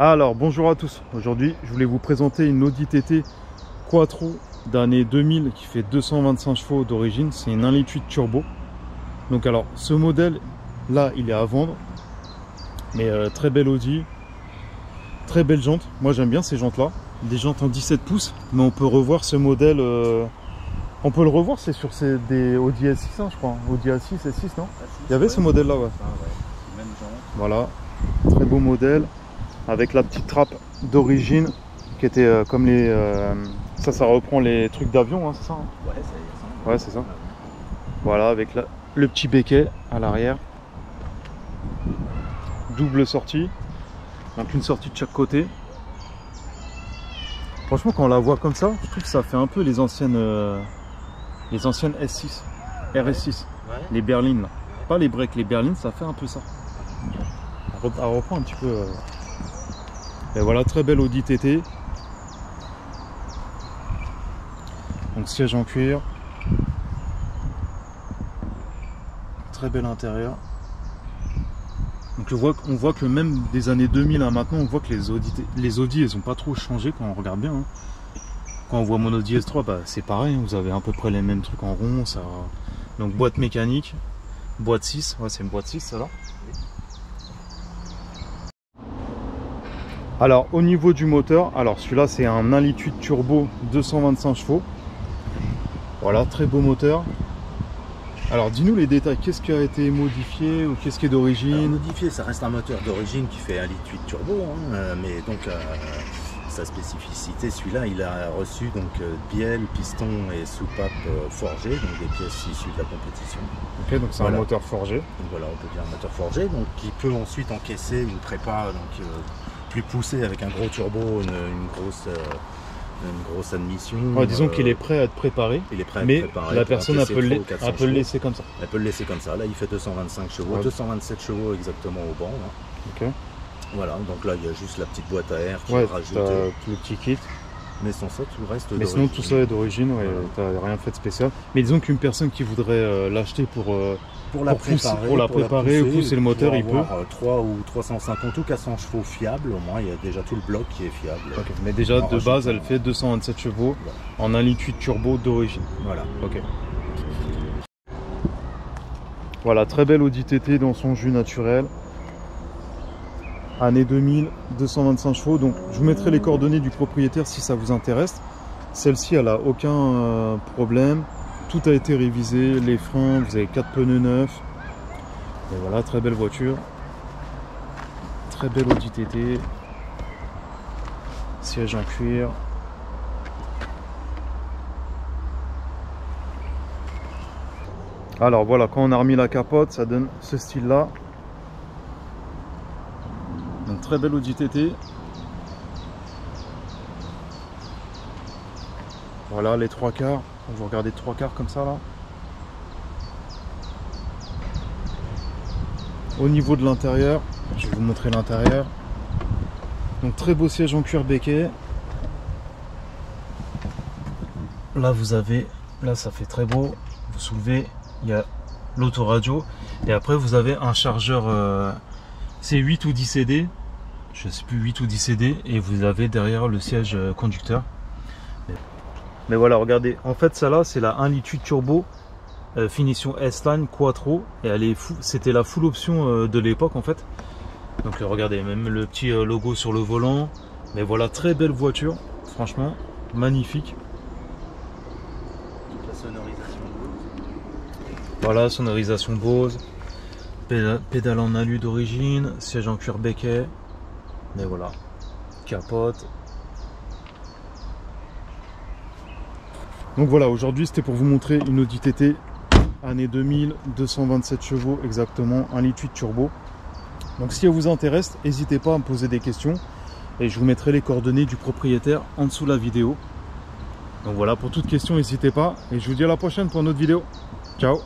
Alors bonjour à tous, aujourd'hui je voulais vous présenter une Audi TT Quattro d'année 2000 qui fait 225 chevaux d'origine, c'est une 1,8 litre turbo. Donc alors ce modèle là il est à vendre, mais très belle Audi, très belle jante, moi j'aime bien ces jantes là, des jantes en 17 pouces, mais on peut revoir ce modèle, on peut le revoir, c'est sur des Audi S6 hein, je crois, Audi A6, S6 non? Il y avait ce modèle là, ouais. Même genre. Voilà, très beau modèle. Avec la petite trappe d'origine qui était comme les... ça reprend les trucs d'avion, hein, c'est ça hein? Ouais, ça. Ouais, c'est ça. Voilà, avec le petit béquet à l'arrière. Double sortie. Donc une sortie de chaque côté. Franchement, quand on la voit comme ça, je trouve que ça fait un peu les anciennes S6, RS6. Ouais. Les berlines, là. Pas les breaks, les berlines, ça fait un peu ça. Elle reprend un petit peu... Et voilà, très belle Audi TT. Donc siège en cuir. Très bel intérieur. Donc on voit que même des années 2000 à maintenant, on voit que les Audi elles ont pas trop changé quand on regarde bien. Hein. Quand on voit mon Audi S3, bah, c'est pareil, vous avez à peu près les mêmes trucs en rond. Ça... Donc boîte mécanique, boîte 6, ouais, c'est une boîte 6 ça là. Alors au niveau du moteur, alors celui-là c'est un 1,8 litre turbo 225 chevaux. Voilà, très beau moteur. Alors dis-nous les détails, qu'est-ce qui a été modifié ou qu'est-ce qui est d'origine? Modifié, ça reste un moteur d'origine qui fait 1,8 litre turbo, hein, mais donc sa spécificité, celui-là il a reçu donc bielle, piston et soupape forgées, donc des pièces issues de la compétition. Ok, donc c'est voilà. Un moteur forgé. Donc voilà, on peut dire un moteur forgé, donc qui peut ensuite encaisser une prépa donc plus poussée avec un gros turbo, une grosse admission. Ouais, disons qu'il est prêt à être préparé. Il est prêt à mais être préparé. La personne peut le laisser comme ça. Elle peut le laisser comme ça. Là, il fait 225 chevaux, ouais. 227 chevaux exactement au banc. Là. Ok. Voilà, donc là, il y a juste la petite boîte à air qui ouais, est rajoutée. Le petit kit. Mais sans ça, tout le reste. Mais sinon, tout ça est d'origine, ouais, t'as rien fait de spécial. Mais disons qu'une personne qui voudrait l'acheter pour la préparer ou pousser le moteur, il peut 3 ou 350 ou 400 chevaux fiables, au moins il y a déjà tout le bloc qui est fiable. Okay. Mais déjà de base elle fait 227 chevaux en 1,8 litre turbo d'origine. Voilà. Ok. Voilà, très belle Audi TT dans son jus naturel. Année 2000, 225 chevaux. Donc je vous mettrai les coordonnées du propriétaire si ça vous intéresse. Celle-ci elle a aucun problème. Tout a été révisé, les freins, vous avez 4 pneus neufs. Et voilà, très belle voiture. Très belle Audi TT. Siège en cuir. Alors voilà, quand on a remis la capote, ça donne ce style-là. Donc très belle Audi TT. Voilà les 3/4. Vous regardez 3/4 comme ça là. Au niveau de l'intérieur, je vais vous montrer l'intérieur. Donc très beau siège en cuir béquet. Là vous avez, là ça fait très beau. Vous soulevez, il y a l'autoradio et après vous avez un chargeur. C'est 8 ou 10 CD. Je sais plus, 8 ou 10 CD et vous avez derrière le siège conducteur. Mais voilà, regardez, en fait ça là c'est la 1,8 litre turbo finition S-Line Quattro et elle est fou, c'était la full option de l'époque en fait. Donc regardez, même le petit logo sur le volant. Mais voilà, très belle voiture, franchement magnifique. Toute la sonorisation Bose. Voilà, sonorisation Bose, pédale en alu d'origine, siège en cuir béquet. Mais voilà, capote. Donc voilà, aujourd'hui c'était pour vous montrer une Audi TT année 2000, 227 chevaux exactement, 1,8 litre turbo. Donc si elle vous intéresse, n'hésitez pas à me poser des questions et je vous mettrai les coordonnées du propriétaire en dessous de la vidéo. Donc voilà, pour toute question n'hésitez pas et je vous dis à la prochaine pour une autre vidéo. Ciao.